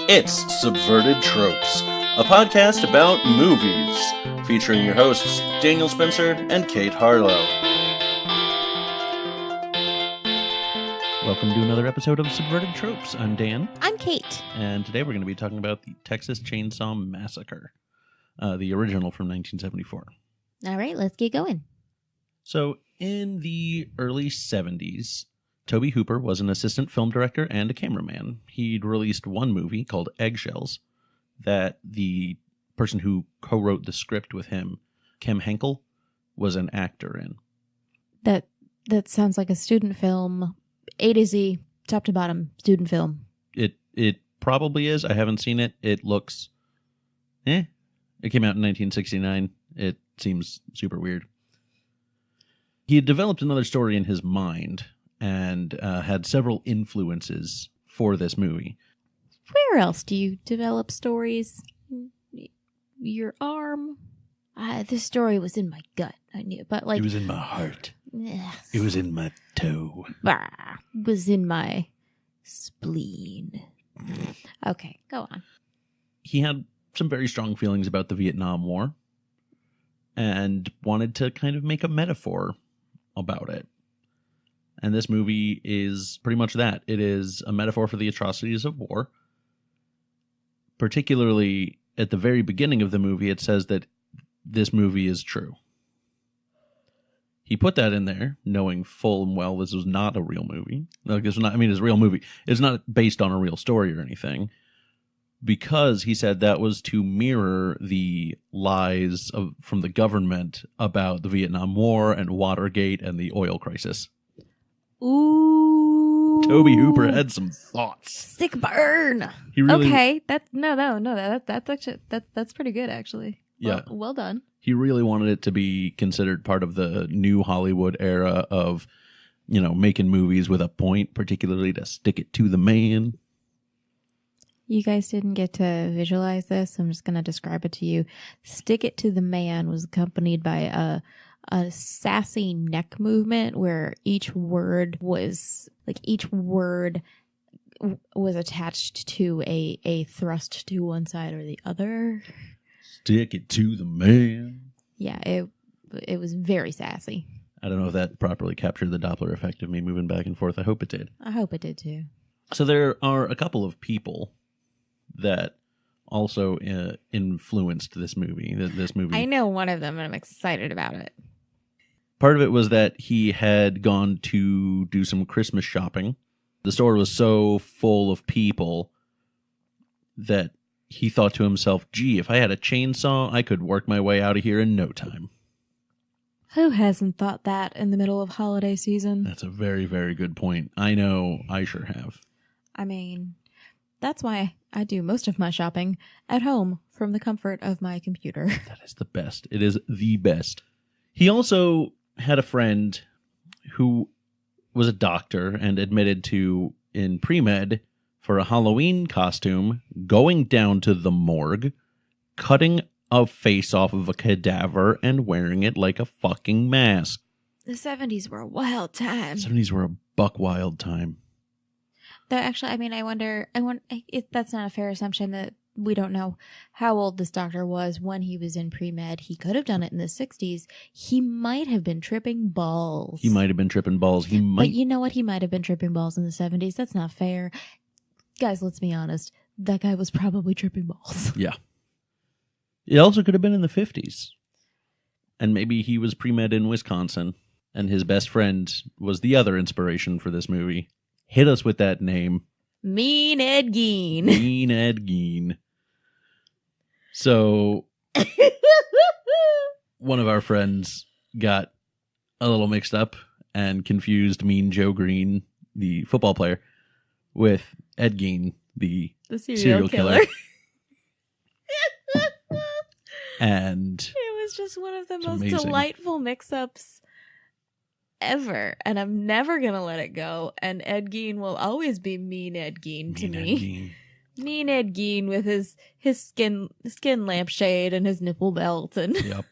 It's Subverted Tropes, a podcast about movies, featuring your hosts Daniel Spencer and Kate Harlow. Welcome to another episode of Subverted Tropes. I'm Dan. I'm Kate. And today we're going to be talking about the Texas Chainsaw Massacre, the original from 1974. All right, let's get going. So, in the early 70s, Tobe Hooper was an assistant film director and a cameraman. He'd released one movie called Eggshells that the person who co-wrote the script with him, Kim Henkel, was an actor in. That sounds like a student film, A to Z, top to bottom, student film. It probably is. I haven't seen it. It looks, It came out in 1969. It seems super weird. He had developed another story in his mind and had several influences for this movie. Where else do you develop stories? Your arm? This story was in my gut. I knew, but like... It was in my heart. It was in my toe. It was in my spleen. Okay, go on. He had some very strong feelings about the Vietnam War and wanted to kind of make a metaphor about it. And this movie is pretty much that. It is a metaphor for the atrocities of war. Particularly at the very beginning of the movie, it says that this movie is true. He put that in there, knowing full and well this was not a real movie. Like, it's not. I mean, it's a real movie. It's not based on a real story or anything. Because he said that was to mirror the lies from the government about the Vietnam War and Watergate and the oil crisis. Ooh. Tobe Hooper had some thoughts. Sick burn. He really, okay, that's actually that's pretty good actually. Yeah. Well done. He really wanted it to be considered part of the new Hollywood era of, making movies with a point, particularly to stick it to the man. You guys didn't get to visualize this. I'm just going to describe it to you. Stick it to the man was accompanied by a sassy neck movement where each word was attached to a thrust to one side or the other. Stick it to the man. Yeah, it was very sassy. I don't know if that properly captured the Doppler effect of me moving back and forth. I hope it did. I hope it did too. So there are a couple of people that also influenced this movie. I know one of them, and I'm excited about it. Part of it was that he had gone to do some Christmas shopping. The store was so full of people that he thought to himself, gee, if I had a chainsaw, I could work my way out of here in no time. Who hasn't thought that in the middle of holiday season? That's a very, very good point. I know I sure have. I mean, that's why I do most of my shopping at home from the comfort of my computer. That is the best. It is the best. He also had a friend who was a doctor and admitted to, in pre-med, for a Halloween costume, going down to the morgue, cutting a face off of a cadaver and wearing it like a fucking mask. The 70s were a wild time. The 70s were a buck wild time. Though actually, I mean, I wonder if that's not a fair assumption that we don't know how old this doctor was when he was in pre-med. He could have done it in the 60s. He might have been tripping balls. He might have been tripping balls. But you know what? He might have been tripping balls in the 70s. That's not fair. Guys, let's be honest. That guy was probably tripping balls. Yeah. It also could have been in the 50s. And maybe he was pre-med in Wisconsin, and his best friend was the other inspiration for this movie. Hit us with that name. Mean Ed Gein. Mean Ed Gein. So, one of our friends got a little mixed up and confused Mean Joe Green, the football player, with Ed Gein, the serial killer. And it was just one of the most amazing. Delightful mix-ups ever, and I'm never gonna let it go. And Ed Gein will always be Mean Ed Gein to me. Mean Ed Gein with his skin lampshade and his nipple belt and Yep.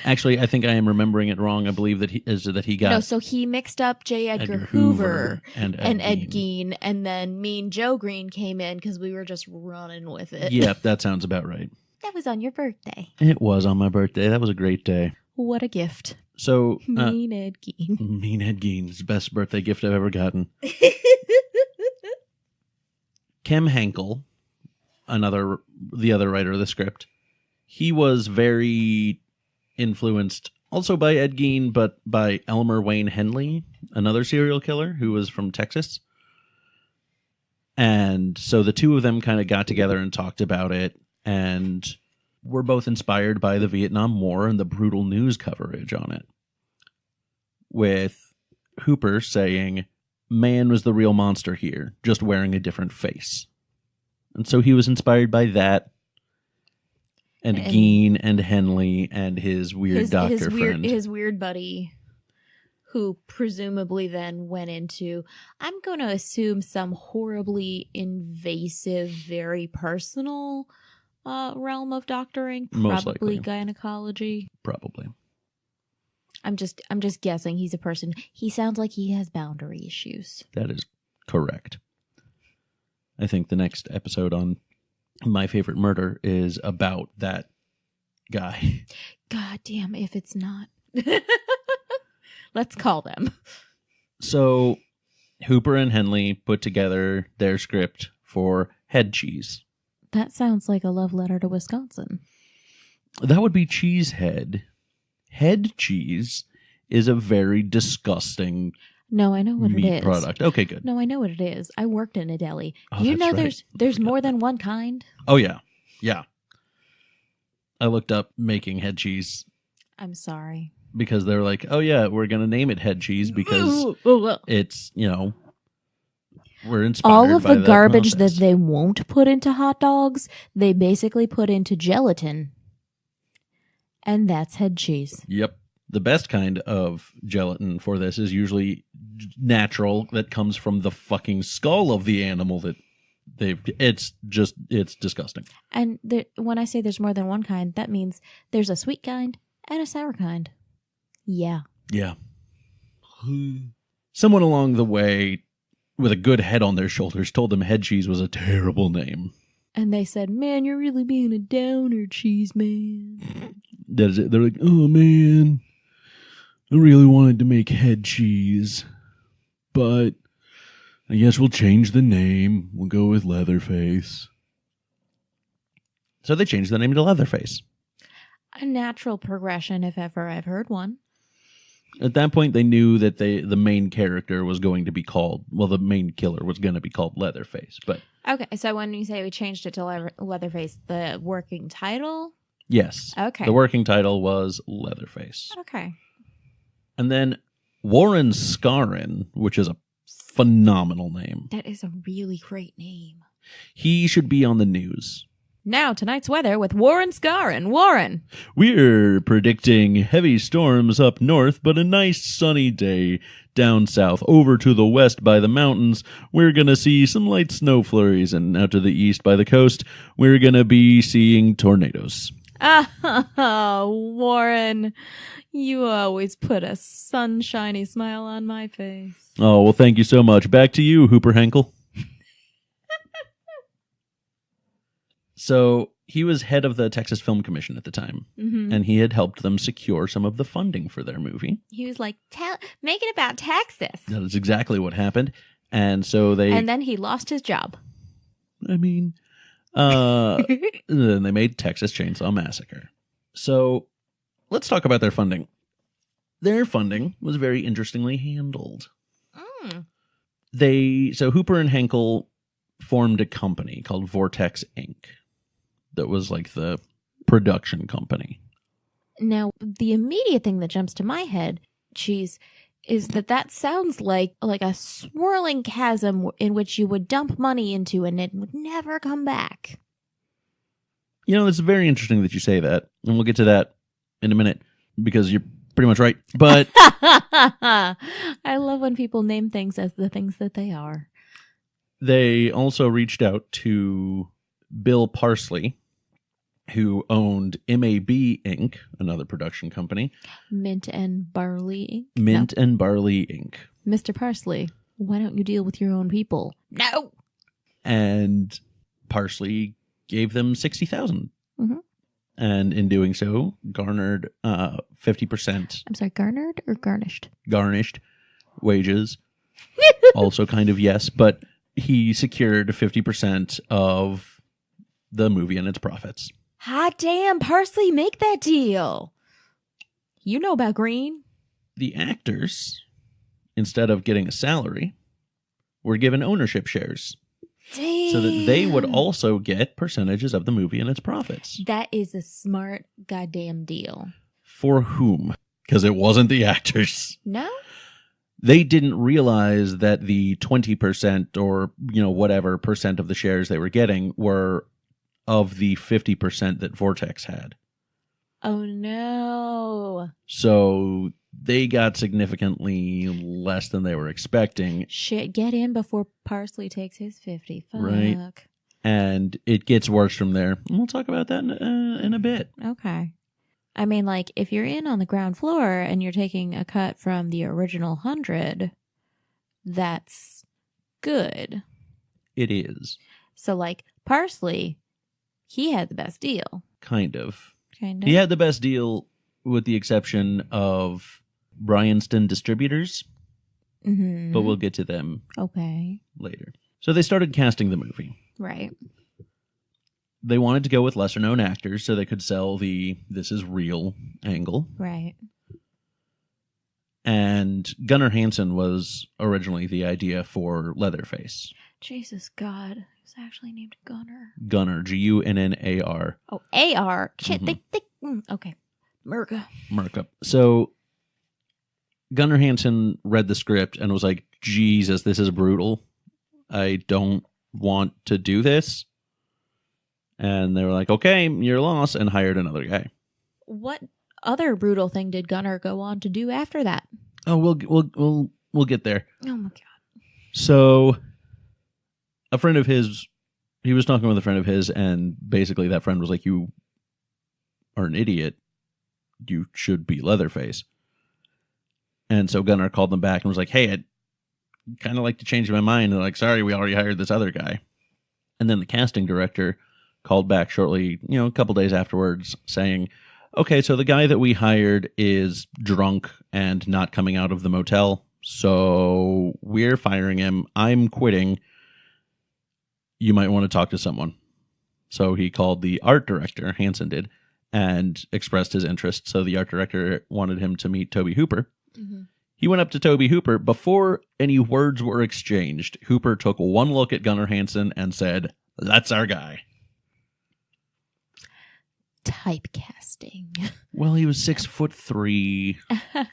Actually, I think I am remembering it wrong. I believe that he got No, so he mixed up J. Edgar Hoover and Ed Gein, and then Mean Joe Green came in because we were just running with it. Yep, that sounds about right. That was on your birthday. It was on my birthday. That was a great day. What a gift. So Mean Ed Gein. Mean Ed Gein's the best birthday gift I've ever gotten. Kem Henkel, the other writer of the script, he was very influenced also by Ed Gein, but by Elmer Wayne Henley, another serial killer who was from Texas. And so the two of them kind of got together and talked about it, and were both inspired by the Vietnam War and the brutal news coverage on it. With Hooper saying, man was the real monster here, just wearing a different face. And so he was inspired by that, and Gein and Henley and his weird doctor friend. His weird buddy, who presumably then went into, I'm going to assume, some horribly invasive, very personal realm of doctoring. Most likely. Gynecology. Probably. I'm just guessing he's a person. He sounds like he has boundary issues. That is correct. I think the next episode on My Favorite Murder is about that guy. God damn if it's not. Let's call them. So Hooper and Henley put together their script for Headcheese. That sounds like a love letter to Wisconsin. That would be Cheesehead. Headcheese is a very disgusting No, I know what meat it is. product. Okay, good. No, I know what it is. I worked in a deli. Oh, You know that's right. there's more than one kind? Oh, yeah. Yeah. I looked up making head cheese I'm sorry. because they're like, oh, yeah, we're going to name it head cheese because it's, we're inspired all of by the that garbage process. that they won't put into hot dogs, they basically put into gelatin. And that's head cheese. Yep. The best kind of gelatin for this is usually natural, that comes from the fucking skull of the animal that it's disgusting. And when I say there's more than one kind, that means there's a sweet kind and a sour kind. Yeah. Yeah. Someone along the way with a good head on their shoulders told them head cheese was a terrible name. And they said, man, you're really being a downer, cheese man. That is it. They're like, oh man, I really wanted to make head cheese, but I guess we'll change the name. We'll go with Leatherface. So they changed the name to Leatherface. A natural progression, if ever I've heard one. At that point, they knew that the main character was going to be called, the main killer was going to be called Leatherface. But okay, so when you say we changed it to Leatherface, the working title? yes. Okay. The working title was Leatherface. Okay. And then Warren Scarrin, which is a phenomenal name. That is a really great name. He should be on the news. Now, tonight's weather with Warren Scarrin. Warren! We're predicting heavy storms up north, but a nice sunny day down south. Over to the west by the mountains, we're going to see some light snow flurries, and out to the east by the coast, we're going to be seeing tornadoes. Ah, Warren, you always put a sunshiny smile on my face. Oh, well, thank you so much. Back to you, Hooper Henkel. So he was head of the Texas Film Commission at the time, and he had helped them secure some of the funding for their movie. He was like, make it about Texas. That is exactly what happened. And so And then he lost his job. I mean, then they made Texas Chainsaw Massacre. So let's talk about their funding. Their funding was very interestingly handled. So Hooper and Henkel formed a company called Vortex Inc. that was like the production company. Now, the immediate thing that jumps to my head, Cheese, is that sounds like a swirling chasm in which you would dump money into and it would never come back. It's very interesting that you say that, and we'll get to that in a minute because you're pretty much right. But I love when people name things as the things that they are. They also reached out to Bill Parsley, who owned MAB Inc., another production company. Mint and Barley Inc. Mint and Barley Inc. Mr. Parsley, why don't you deal with your own people? No. And Parsley gave them $60,000. Mm-hmm. And in doing so, garnered 50%. I'm sorry, garnered or garnished? Garnished wages. Also kind of yes, but he secured 50% of the movie and its profits. Hot damn, Parsley, make that deal. You know about green. The actors, instead of getting a salary, were given ownership shares. Damn. So that they would also get percentages of the movie and its profits. That is a smart goddamn deal. For whom? Because it wasn't the actors. No? They didn't realize that the 20% or, whatever percent of the shares they were getting were of the 50% that Vortex had. Oh, no. So they got significantly less than they were expecting. Shit, get in before Parsley takes his 50. Fuck. Right. And it gets worse from there. And we'll talk about that in a bit. Okay. I mean, like, if you're in on the ground floor and you're taking a cut from the original 100, that's good. It is. So, like, Parsley, he had the best deal. Kind of. Kind of. He had the best deal with the exception of Bryanston Distributors. Mm-hmm. But we'll get to them later. So they started casting the movie. Right. They wanted to go with lesser-known actors so they could sell the this is real angle. Right. And Gunnar Hansen was originally the idea for Leatherface. Jesus God. He was actually named Gunnar. Gunnar, Gunnar. Oh, A-R. Shit, Mm-hmm. okay. Merca. So Gunnar Hansen read the script and was like, Jesus, this is brutal. I don't want to do this. And they were like, okay, you're lost, and hired another guy. What other brutal thing did Gunnar go on to do after that? Oh, we'll get there. Oh my God. So a friend of his, he was talking with a friend of his, and basically that friend was like, you are an idiot. You should be Leatherface. And so Gunnar called them back and was like, hey, I'd kind of like to change my mind. And they're like, sorry, we already hired this other guy. And then the casting director called back shortly, a couple days afterwards, saying, okay, so the guy that we hired is drunk and not coming out of the motel, so we're firing him. I'm quitting. You might want to talk to someone. So he called the art director, Hansen did, and expressed his interest. So the art director wanted him to meet Tobe Hooper. Mm-hmm. He went up to Tobe Hooper. Before any words were exchanged, Hooper took one look at Gunnar Hansen and said, that's our guy. Typecasting. Well, he was 6'3",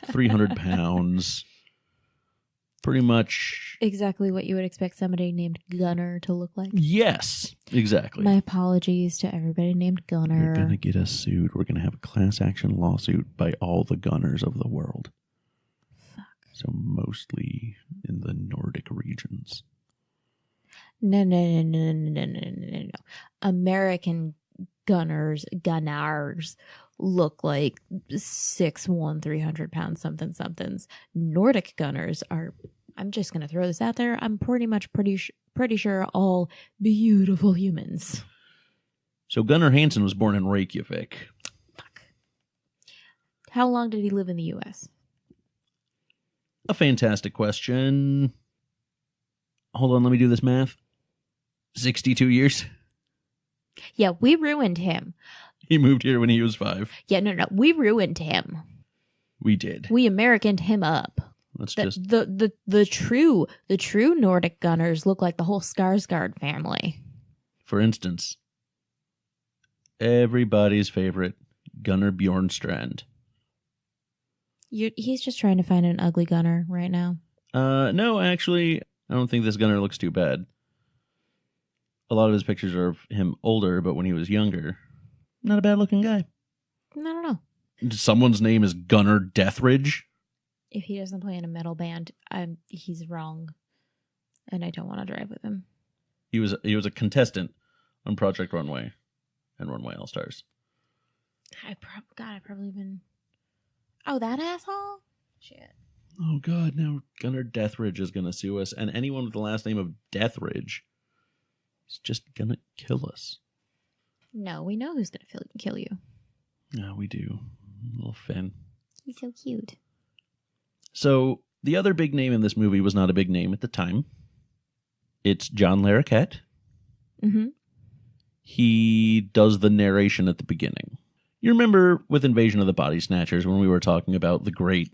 300 pounds. Pretty much exactly what you would expect somebody named Gunnar to look like. Yes, exactly. My apologies to everybody named Gunnar. You're going to get us sued. We're going to have a class action lawsuit by all the Gunnars of the world. Fuck. So mostly in the Nordic regions. No. American Gunnars look like 6'1", 300 pounds somethings. Nordic Gunnars are, I'm just going to throw this out there, I'm pretty sure all beautiful humans. So Gunnar Hansen was born in Reykjavik. Fuck. How long did he live in the U.S.? A fantastic question. Hold on, let me do this math. 62 years. Yeah, we ruined him. He moved here when he was 5. Yeah, no, we ruined him. We did. We Americaned him up. The true Nordic Gunnars look like the whole Skarsgård family. For instance, everybody's favorite Gunnar Bjornstrand. He's just trying to find an ugly Gunnar right now. No, actually, I don't think this Gunnar looks too bad. A lot of his pictures are of him older, but when he was younger, not a bad looking guy. I don't know. Someone's name is Gunnar Deathridge. If he doesn't play in a metal band, he's wrong, and I don't want to drive with him. He was a contestant on Project Runway, and Runway All Stars. I've probably been. Oh, that asshole? Shit. Oh God! Now Gunnar Deathridge is gonna sue us, and anyone with the last name of Deathridge is just gonna kill us. No, we know who's gonna kill you. Yeah, we do. Little Finn. He's so cute. So the other big name in this movie was not a big name at the time. It's John Larroquette. Mm-hmm. He does the narration at the beginning. You remember with Invasion of the Body Snatchers when we were talking about the great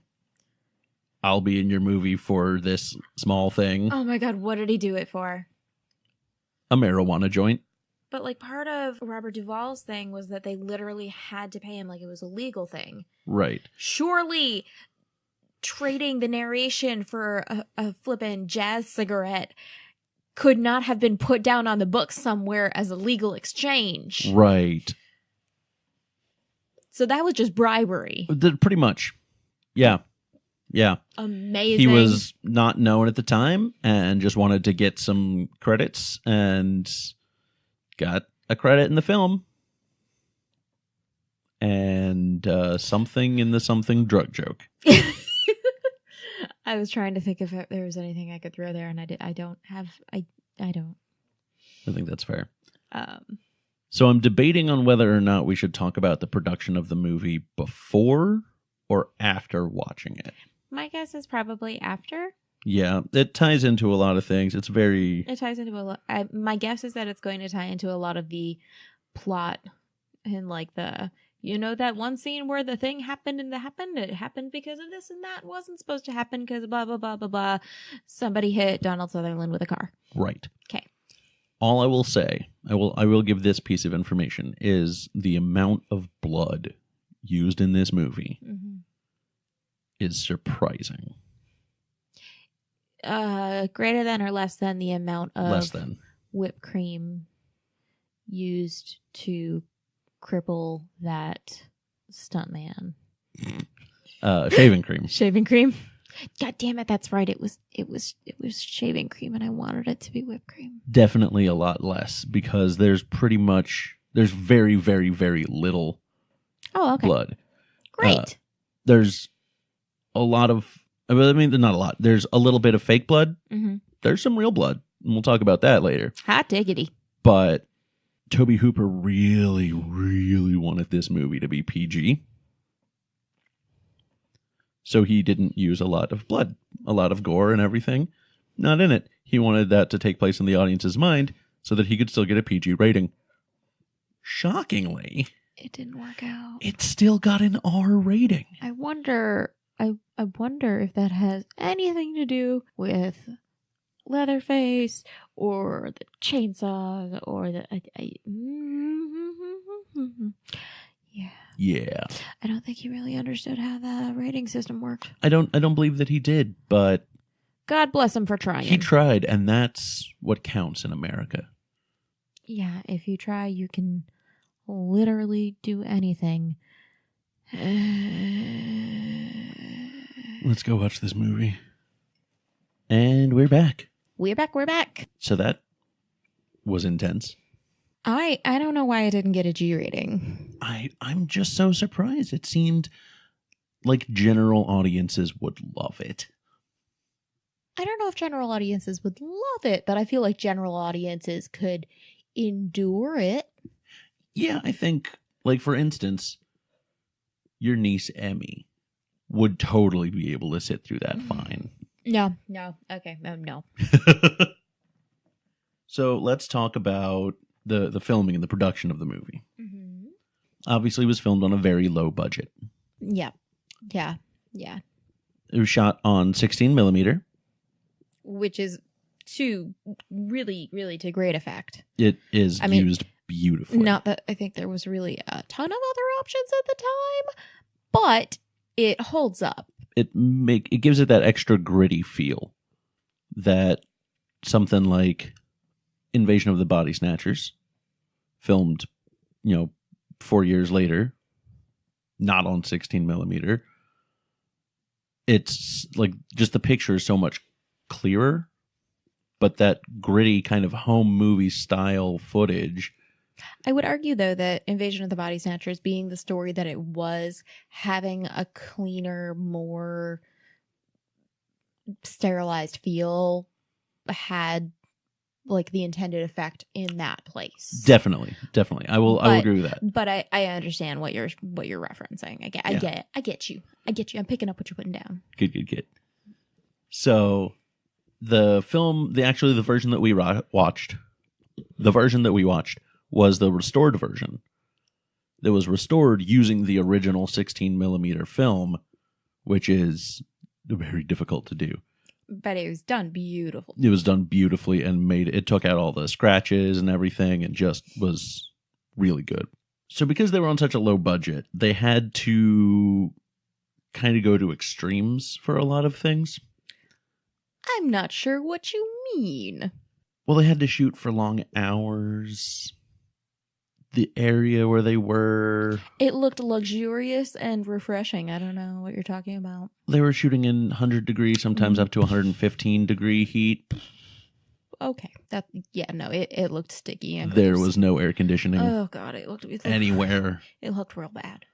I'll be in your movie for this small thing? Oh my God, what did he do it for? A marijuana joint. But like part of Robert Duvall's thing was that they literally had to pay him like it was a legal thing. Right. Surely trading the narration for a flippin' jazz cigarette could not have been put down on the books somewhere as a legal exchange. Right. So that was just bribery. Pretty much. Yeah. Yeah. Amazing. He was not known at the time and just wanted to get some credits and got a credit in the film. And something in the something drug joke. I was trying to think if there was anything I could throw there, and I don't. I think that's fair. So I'm debating on whether or not we should talk about the production of the movie before or after watching it. My guess is probably after. Yeah, it ties into a lot of things. It ties into a lot. My guess is that it's going to tie into a lot of the plot and like that one scene where the thing happened and it happened because of this and that wasn't supposed to happen because blah, blah, blah, blah, blah. Somebody hit Donald Sutherland with a car. Right. Okay. All I will say, I will give this piece of information, is the amount of blood used in this movie is surprising. Greater than or less than the amount of whipped cream used to cripple that stuntman. Shaving cream. Shaving cream. God damn it! That's right. It was shaving cream, and I wanted it to be whipped cream. Definitely a lot less because there's very, very, very little. Blood. Great. There's a lot of. I mean, not a lot. There's a little bit of fake blood. Mm-hmm. There's some real blood, and we'll talk about that later. Hot diggity. But Tobe Hooper really, really wanted this movie to be PG. So he didn't use a lot of blood, a lot of gore and everything. Not in it. He wanted that to take place in the audience's mind so that he could still get a PG rating. Shockingly, it didn't work out. It still got an R rating. I wonder if that has anything to do with Leatherface or the chainsaw or the Yeah. I don't think he really understood how the rating system worked. I don't believe that he did, but God bless him for trying. He tried, and that's what counts in America. Yeah, if you try, you can literally do anything. Let's go watch this movie. And we're back. We're back. So that was intense. I don't know why I didn't get a G rating. I'm just so surprised. It seemed like general audiences would love it. I don't know if general audiences would love it, but I feel like general audiences could endure it. Yeah, I think, like, for instance, your niece Emmy would totally be able to sit through that fine. No. Okay, no. So let's talk about the filming and the production of the movie. Mm-hmm. Obviously, it was filmed on a very low budget. Yeah. It was shot on 16 millimeter. Which is really, really to great effect. It is used beautifully. Not that I think there was really a ton of other options at the time, but it holds up. It gives it that extra gritty feel that something like Invasion of the Body Snatchers, filmed, 4 years later, not on 16 millimeter. It's like just the picture is so much clearer, but that gritty kind of home movie style footage I would argue, though, that Invasion of the Body Snatchers, being the story that it was, having a cleaner, more sterilized feel, had like the intended effect in that place. Definitely. I will agree with that. But I understand what you're referencing. I get you. I'm picking up what you're putting down. Good. So the film, the version that we watched, was the restored version. That was restored using the original 16 millimeter film, which is very difficult to do. But it was done beautiful. It was done beautifully and it took out all the scratches and everything and just was really good. So because they were on such a low budget, they had to kind of go to extremes for a lot of things. I'm not sure what you mean. Well, they had to shoot for long hours. The area where they were... It looked luxurious and refreshing. I don't know what you're talking about. They were shooting in 100 degrees, sometimes up to 115 degree heat. Okay. It looked sticky. There was no air conditioning. Oh, God. It looked anywhere. It looked real bad.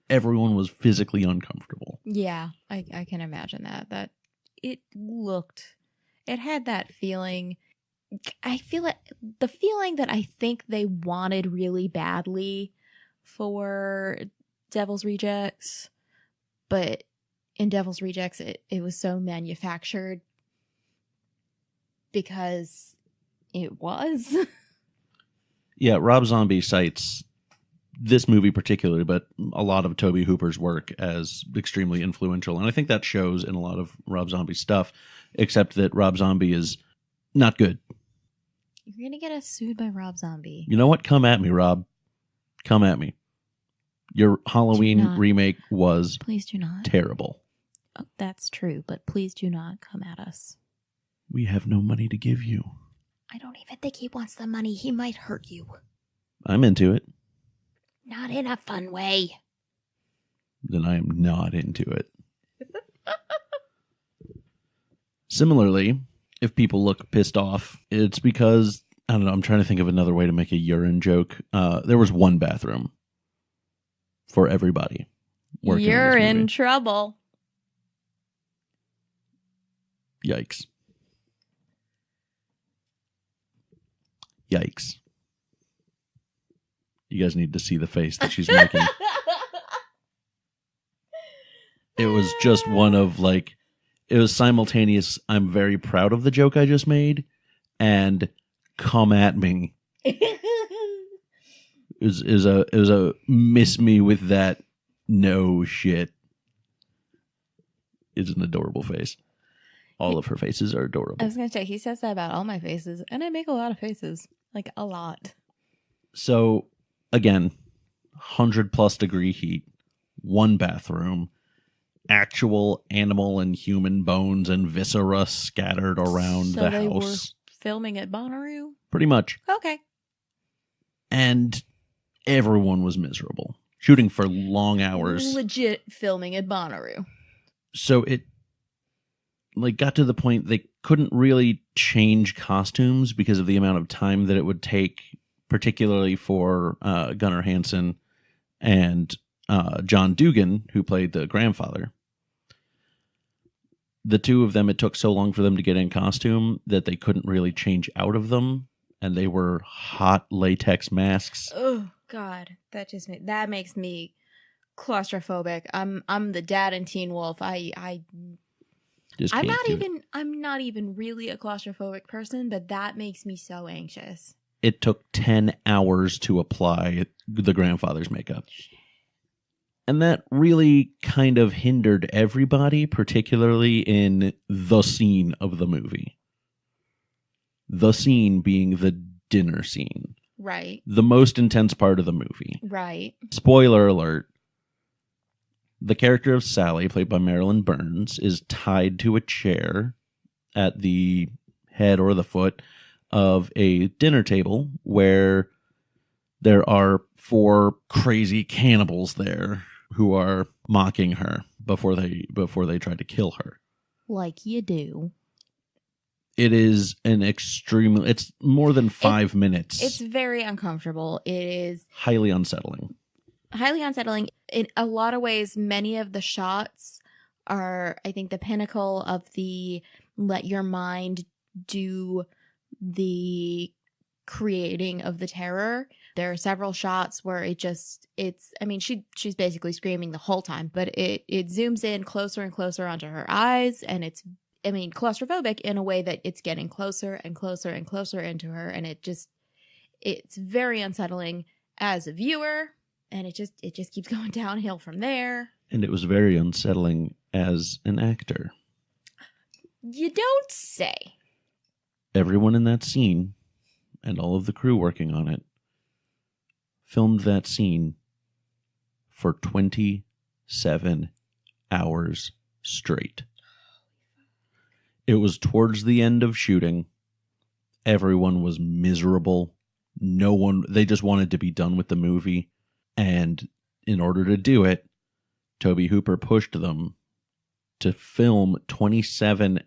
Everyone was physically uncomfortable. Yeah, I can imagine that. It had that feeling... I feel it, the feeling that I think they wanted really badly for Devil's Rejects, but in Devil's Rejects, it was so manufactured because it was. Yeah, Rob Zombie cites this movie particularly, but a lot of Tobe Hooper's work as extremely influential. And I think that shows in a lot of Rob Zombie's stuff, except that Rob Zombie is not good. You're going to get us sued by Rob Zombie. You know what? Come at me, Rob. Come at me. Your Halloween remake was please do not. Terrible. Oh, that's true, but please do not come at us. We have no money to give you. I don't even think he wants the money. He might hurt you. I'm into it. Not in a fun way. Then I am not into it. Similarly, if people look pissed off, it's because, I don't know, I'm trying to think of another way to make a urine joke. There was one bathroom for everybody. You're in trouble. Yikes. You guys need to see the face that she's making. It was just one of it was simultaneous. I'm very proud of the joke I just made, and come at me. It was a miss me with that. No shit. It's an adorable face. All of her faces are adorable. I was going to say, he says that about all my faces, and I make a lot of faces. Like, a lot. So, again, 100+ degree heat, one bathroom, actual animal and human bones and viscera scattered around the they house. Were filming at Bonnaroo? Pretty much. Okay. And everyone was miserable. Shooting for long hours. Legit filming at Bonnaroo. So it got to the point they couldn't really change costumes because of the amount of time that it would take, particularly for Gunnar Hansen and John Dugan, who played the grandfather. The two of them, it took so long for them to get in costume that they couldn't really change out of them, and they were hot latex masks. Oh God, that makes me claustrophobic. I'm the dad in Teen Wolf. I'm not even really a claustrophobic person, but that makes me so anxious. It took 10 hours to apply the grandfather's makeup. And that really kind of hindered everybody, particularly in the scene of the movie. The scene being the dinner scene. Right. The most intense part of the movie. Right. Spoiler alert. The character of Sally, played by Marilyn Burns, is tied to a chair at the head or the foot of a dinner table where there are 4 crazy cannibals there who are mocking her before they try to kill her. Like you do. It is an extremely... It's more than 5 minutes. It's very uncomfortable. It is highly unsettling. Highly unsettling. In a lot of ways, many of the shots are, I think, the pinnacle of the let your mind do the creating of the terror. There are several shots where she's basically screaming the whole time, but it zooms in closer and closer onto her eyes, and it's claustrophobic in a way that it's getting closer and closer and closer into her, and it's very unsettling as a viewer, and it just keeps going downhill from there. And it was very unsettling as an actor. You don't say. Everyone in that scene, and all of the crew working on it, filmed that scene for 27 hours straight. It was towards the end of shooting. Everyone was miserable. They just wanted to be done with the movie. And in order to do it, Tobe Hooper pushed them to film 27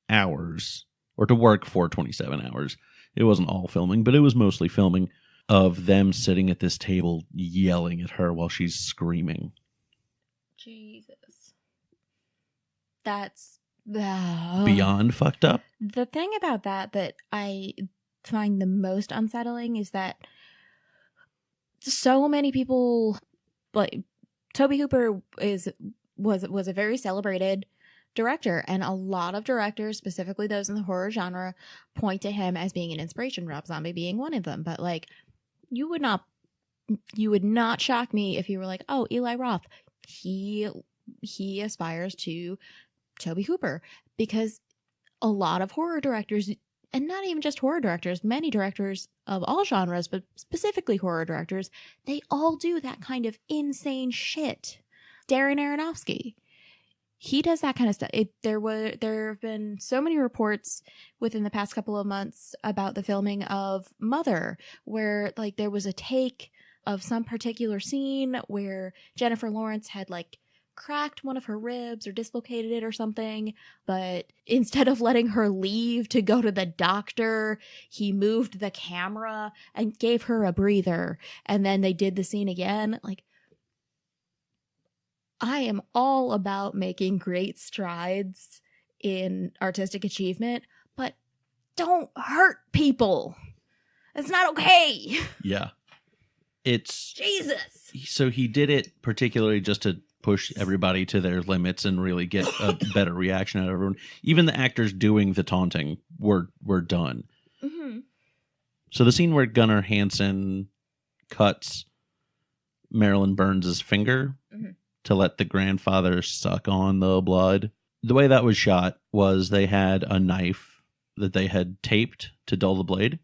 hours, or to work for 27 hours. It wasn't all filming, but it was mostly filming of them sitting at this table yelling at her while she's screaming. Jesus. That's beyond fucked up. The thing about that I find the most unsettling is that so many people, like Tobe Hooper was a very celebrated director, and a lot of directors, specifically those in the horror genre, point to him as being an inspiration, Rob Zombie being one of them. But like, you would not shock me if you were like, oh, Eli Roth, he aspires to Tobe Hooper, because a lot of horror directors, and not even just horror directors, many directors of all genres, but specifically horror directors, they all do that kind of insane shit. Darren Aronofsky, he does that kind of stuff. There have been so many reports within the past couple of months about the filming of Mother, where like there was a take of some particular scene where Jennifer Lawrence had like cracked one of her ribs or dislocated it or something, but instead of letting her leave to go to the doctor, he moved the camera and gave her a breather, and then they did the scene again. Like, I am all about making great strides in artistic achievement, but don't hurt people. It's not okay. Yeah. It's Jesus. So he did it particularly just to push everybody to their limits and really get a better reaction out of everyone. Even the actors doing the taunting were done. Mm-hmm. So the scene where Gunnar Hansen cuts Marilyn Burns' finger to let the grandfather suck on the blood, the way that was shot was they had a knife that they had taped to dull the blade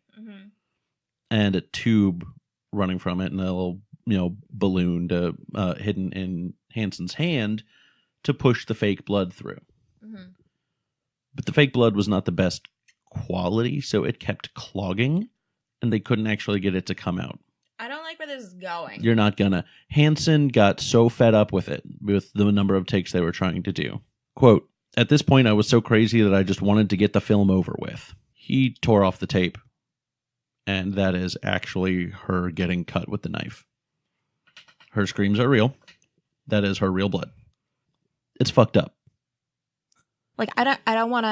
and a tube running from it and a little balloon hidden in Hansen's hand to push the fake blood through. But the fake blood was not the best quality, so it kept clogging and they couldn't actually get it to come out. I don't like where this is going. You're not gonna. Hansen got so fed up with it, with the number of takes they were trying to do. Quote, "At this point, I was so crazy that I just wanted to get the film over with." He tore off the tape, and that is actually her getting cut with the knife. Her screams are real. That is her real blood. It's fucked up. Like, I don't want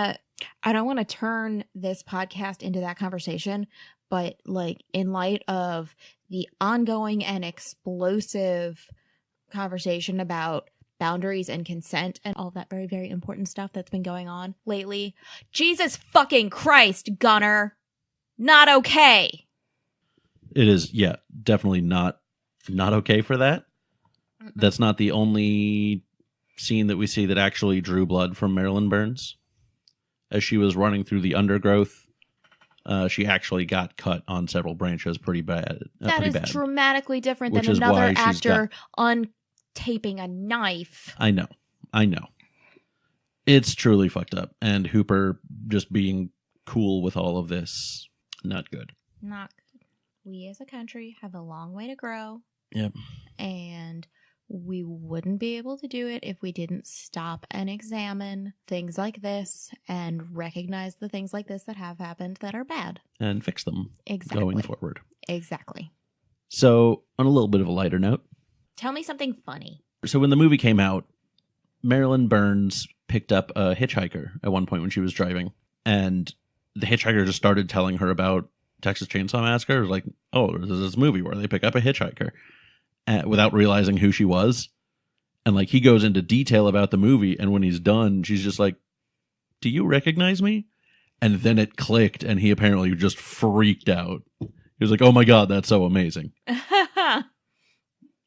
to turn this podcast into that conversation, but like, in light of the ongoing and explosive conversation about boundaries and consent and all that very, very important stuff that's been going on lately, Jesus fucking Christ, Gunnar, not okay. It is, yeah, definitely not okay for that. That's not the only scene that we see that actually drew blood from Marilyn Burns. As she was running through the undergrowth, she actually got cut on several branches pretty bad. That is bad. Dramatically different than another actor untaping a knife. I know. It's truly fucked up. And Hooper just being cool with all of this, not good. Not good. We as a country have a long way to grow. Yep. And we wouldn't be able to do it if we didn't stop and examine things like this and recognize the things like this that have happened that are bad. And fix them going forward. Exactly. So, on a little bit of a lighter note. Tell me something funny. So when the movie came out, Marilyn Burns picked up a hitchhiker at one point when she was driving. And the hitchhiker just started telling her about Texas Chainsaw Massacre. It was like, oh, there's this movie where they pick up a hitchhiker. Without realizing who she was. And like he goes into detail about the movie, and when he's done, she's just like, do you recognize me? And then it clicked, and he apparently just freaked out. He was like, oh my God, that's so amazing.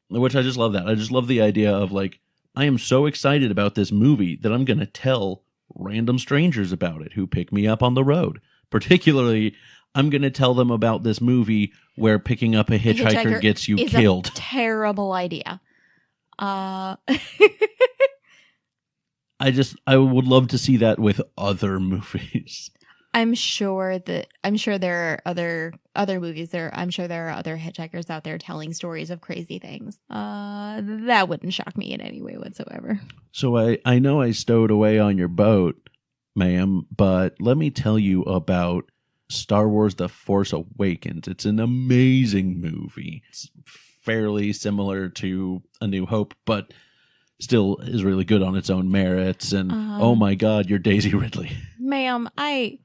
Which I just love that. I just love the idea of like, I am so excited about this movie that I'm going to tell random strangers about it who pick me up on the road. Particularly, I'm going to tell them about this movie where picking up a hitchhiker gets you killed. A terrible idea. I would love to see that with other movies. I'm sure there are other movies there. I'm sure there are other hitchhikers out there telling stories of crazy things. That wouldn't shock me in any way whatsoever. So I know I stowed away on your boat, ma'am, but let me tell you about Star Wars The Force Awakens. It's an amazing movie. It's fairly similar to A New Hope, but still is really good on its own merits. And oh my God, you're Daisy Ridley. Ma'am, I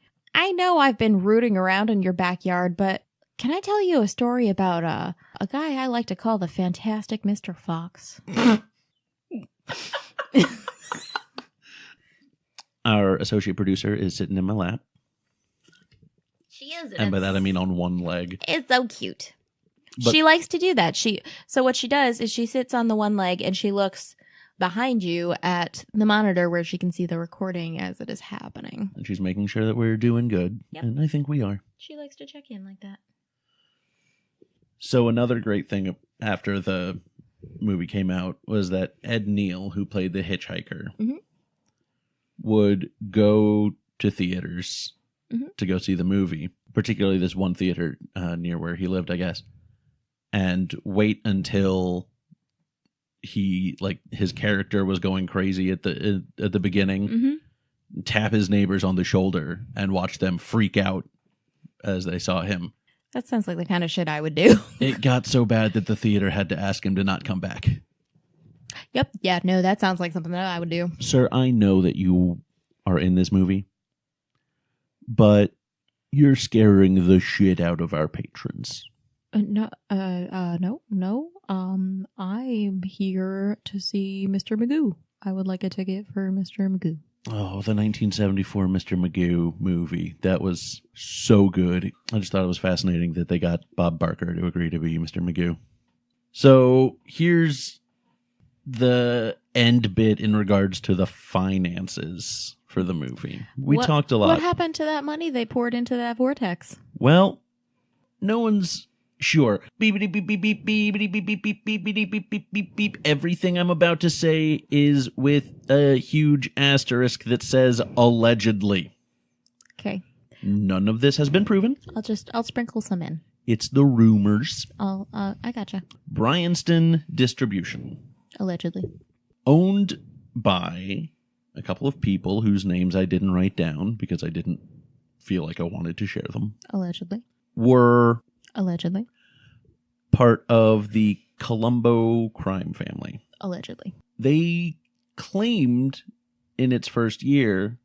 know I've been rooting around in your backyard, but can I tell you a story about a guy I like to call the Fantastic Mr. Fox? Our associate producer is sitting in my lap. She is. And by that I mean on one leg. It's so cute. But she likes to do that. So what she does is she sits on the one leg and she looks behind you at the monitor where she can see the recording as it is happening. And she's making sure that we're doing good. Yep. And I think we are. She likes to check in like that. So another great thing after the movie came out was that Ed Neal, who played the hitchhiker, would go to theaters to go see the movie, particularly this one theater near where he lived, I guess, and wait until his character was going crazy at the beginning, tap his neighbors on the shoulder and watch them freak out as they saw him. That sounds like the kind of shit I would do. It got so bad that the theater had to ask him to not come back. Yep. Yeah, no, that sounds like something that I would do. Sir, I know that you are in this movie, but you're scaring the shit out of our patrons. No. I'm here to see Mr. Magoo. I would like a ticket for Mr. Magoo. Oh, the 1974 Mr. Magoo movie. That was so good. I just thought it was fascinating that they got Bob Barker to agree to be Mr. Magoo. So here's the end bit in regards to the finances for the movie. We talked a lot. What happened to that money they poured into that vortex? Well, no one's sure. Beep, beep, beep, beep, beep, beep, beep, beep, beep, beep, beep, beep, beep, beep, beep, beep. Everything I'm about to say is with a huge asterisk that says allegedly. Okay. None of this has been proven. I'll sprinkle some in. It's the rumors. I gotcha. Bryanston Distribution. Allegedly. Owned by a couple of people whose names I didn't write down because I didn't feel like I wanted to share them. Allegedly. Were allegedly part of the Colombo crime family. Allegedly. They claimed in its first year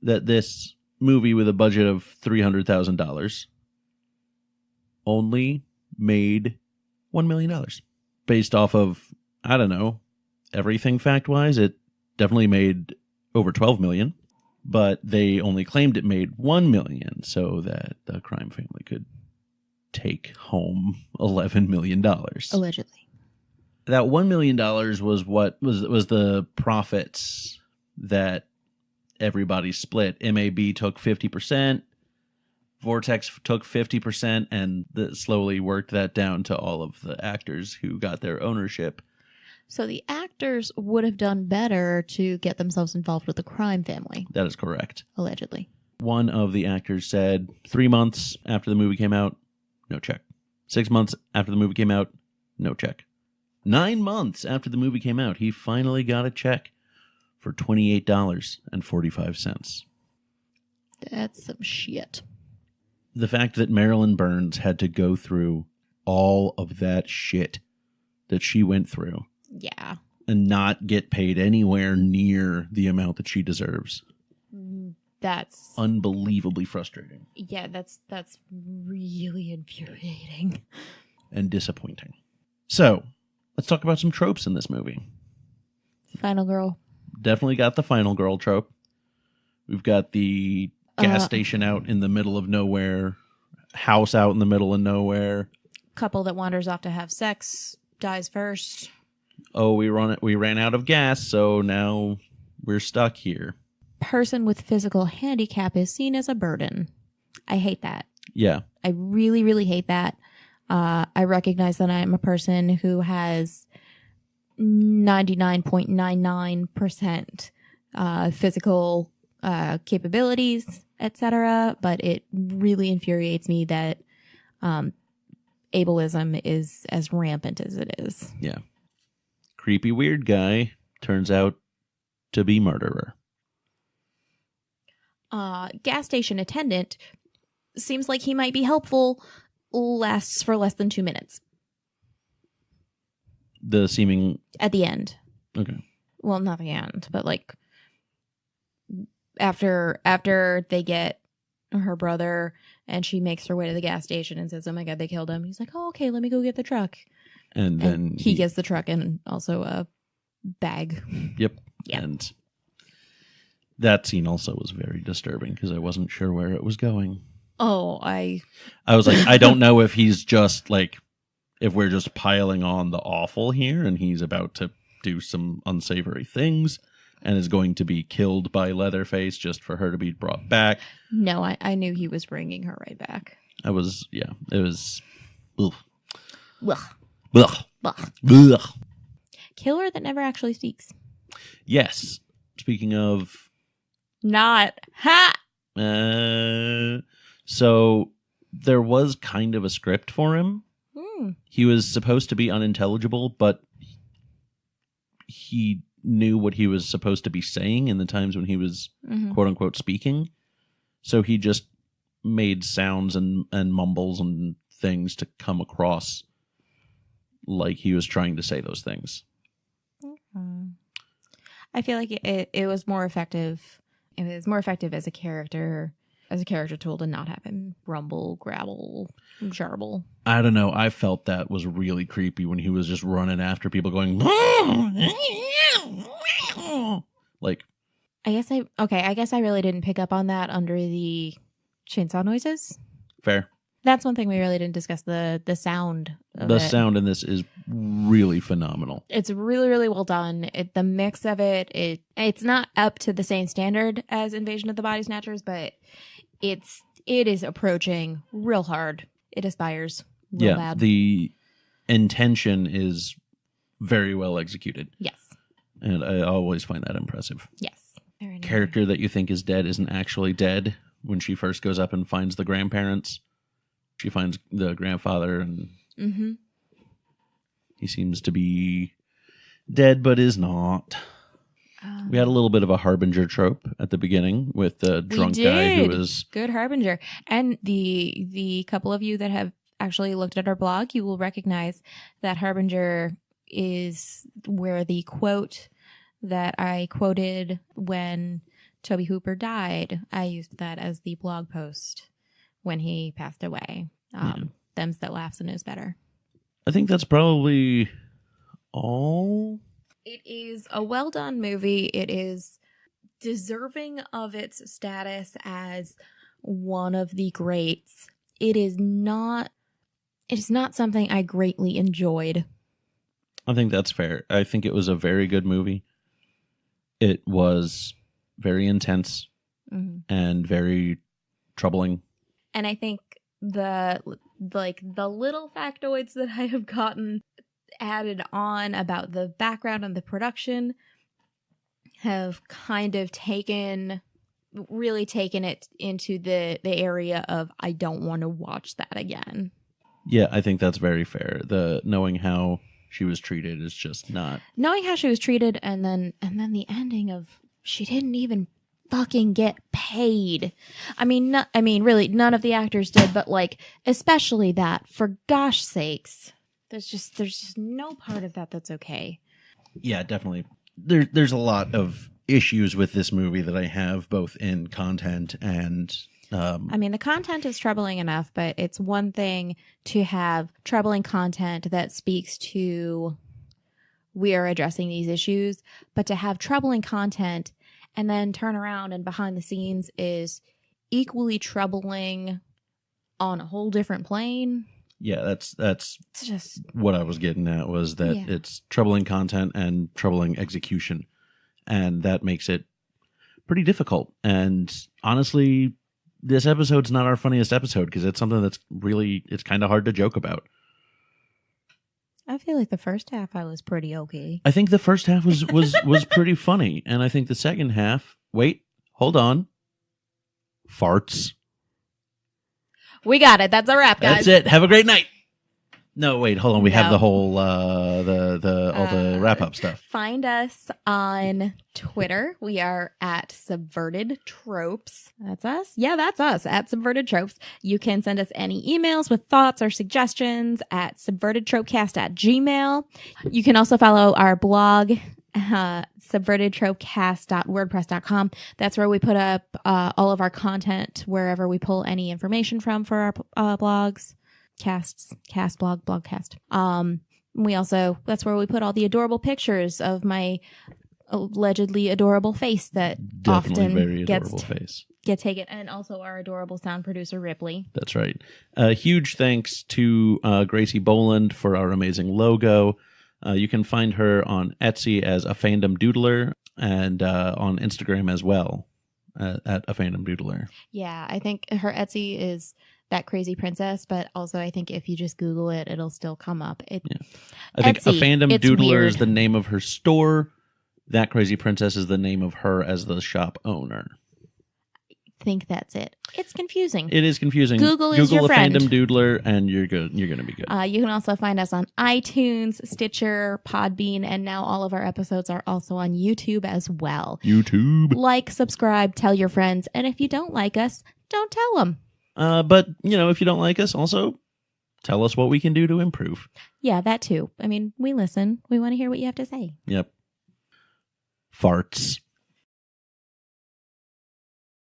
that this movie with a budget of $300,000 only made $1 million. Based off of, I don't know, everything fact-wise, it definitely made over $12 million, but they only claimed it made $1 million so that the crime family could take home $11 million. Allegedly. That $1 million was what was the profits that everybody split. MAB took 50%, Vortex took 50%, and slowly worked that down to all of the actors who got their ownership. So the actors would have done better to get themselves involved with the crime family. That is correct. Allegedly. One of the actors said 3 months after the movie came out, no check. 6 months after the movie came out, no check. 9 months after the movie came out, he finally got a check for $28.45. That's some shit. The fact that Marilyn Burns had to go through all of that shit that she went through. Yeah. And not get paid anywhere near the amount that she deserves. That's unbelievably frustrating. Yeah, that's really infuriating. And disappointing. So, let's talk about some tropes in this movie. Final girl. Definitely got the final girl trope. We've got the gas station out in the middle of nowhere, house out in the middle of nowhere. Couple that wanders off to have sex, dies first. Oh, we ran out of gas, so now we're stuck here. Person with physical handicap is seen as a burden. I hate that. Yeah. I really, really hate that. I recognize that I'm a person who has 99.99% physical capabilities, etc. But it really infuriates me that ableism is as rampant as it is. Yeah. Creepy weird guy turns out to be murderer. Gas station attendant seems like he might be helpful, lasts for less than 2 minutes. The seeming... At the end. Okay. Well, not the end, but like after they get her brother and she makes her way to the gas station and says, oh my God, they killed him. He's like, oh, okay, let me go get the truck. And then he gets the truck and also a bag. Yep. Yeah. And that scene also was very disturbing because I wasn't sure where it was going. Oh, I was like, I don't know if he's just like, if we're just piling on the awful here and he's about to do some unsavory things and is going to be killed by Leatherface just for her to be brought back. No, I knew he was bringing her right back. It was. Ugh. Ugh. Ugh. Ugh. Ugh. Killer that never actually speaks. Yes. Speaking of... Not. Ha! So there was kind of a script for him. He was supposed to be unintelligible, but he knew what he was supposed to be saying in the times when he was quote unquote speaking. So he just made sounds and mumbles and things to come across like he was trying to say those things. I feel like it was more effective. It was more effective as a character tool to not have him rumble, grabble, jarble. I don't know. I felt that was really creepy when he was just running after people going like. I guess I really didn't pick up on that under the chainsaw noises. Fair. That's one thing we really didn't discuss, the sound of the it. Sound in this is really phenomenal. It's really, really well done. The mix of it's not up to the same standard as Invasion of the Body Snatchers, but it is approaching real hard. It aspires real bad. The intention is very well executed. Yes. And I always find that impressive. Yes. Very nice. Character that you think is dead isn't actually dead when she first goes up and finds the grandparents. She finds the grandfather and he seems to be dead but is not. We had a little bit of a Harbinger trope at the beginning with the drunk guy who was... Good Harbinger. And the couple of you that have actually looked at our blog, you will recognize that Harbinger is where the quote that I quoted when Toby Hooper died, I used that as the blog post when he passed away. Them's that laughs and knows better. I think that's probably all. It is a well done movie. It is deserving of its status as one of the greats. It is not something I greatly enjoyed. I think that's fair. I think it was a very good movie. It was very intense and very troubling. And I think the little factoids that I have gotten added on about the background and the production have kind of really taken it into the area of I don't want to watch that again. Yeah, I think that's very fair. The knowing how she was treated is just not. Knowing how she was treated, and then the ending of she didn't even fucking get paid. I mean, really, none of the actors did, but like, especially that. For gosh sakes, there's just no part of that that's okay. Yeah, definitely. There's a lot of issues with this movie that I have, both in content and. I mean, the content is troubling enough, but it's one thing to have troubling content that speaks to we are addressing these issues, but to have troubling content and then turn around and behind the scenes is equally troubling on a whole different plane. Yeah, that's just what I was getting at, was that it's troubling content and troubling execution, and that makes it pretty difficult. And honestly, this episode's not our funniest episode because it's something that's really, it's kind of hard to joke about. I feel like the first half I was pretty okay. I think the first half was pretty funny, and I think the second half, wait, hold on, farts. We got it. That's a wrap, guys. That's it. Have a great night. No, wait, hold on. We have the whole all the wrap up stuff. Find us on Twitter. We are at Subverted Tropes. That's us. Yeah, that's us at Subverted Tropes. You can send us any emails with thoughts or suggestions at subvertedtropecast@gmail. You can also follow our blog, subvertedtropecast.wordpress.com. That's where we put up all of our content, wherever we pull any information from for our blogs. Cast blog, blogcast. We also, that's where we put all the adorable pictures of my allegedly adorable face that Definitely often very adorable face. Get taken, and also our adorable sound producer Ripley. That's right. Huge thanks to Gracie Boland for our amazing logo. You can find her on Etsy as a fandom doodler, and on Instagram as well at a fandom doodler. Yeah, I think her Etsy is That Crazy Princess, but also I think if you just Google it, it'll still come up. I think Etsy, a fandom doodler weird. is the name of her store. That Crazy Princess is the name of her as the shop owner. I think that's it. It's confusing. It is confusing. Google is your friend. A fandom doodler, and you're good. You're going to be good. You can also find us on iTunes, Stitcher, Podbean, and now all of our episodes are also on YouTube as well. YouTube. Like, subscribe, tell your friends, and if you don't like us, don't tell them. But, if you don't like us, also tell us what we can do to improve. Yeah, that too. I mean, we listen. We want to hear what you have to say. Yep. Farts.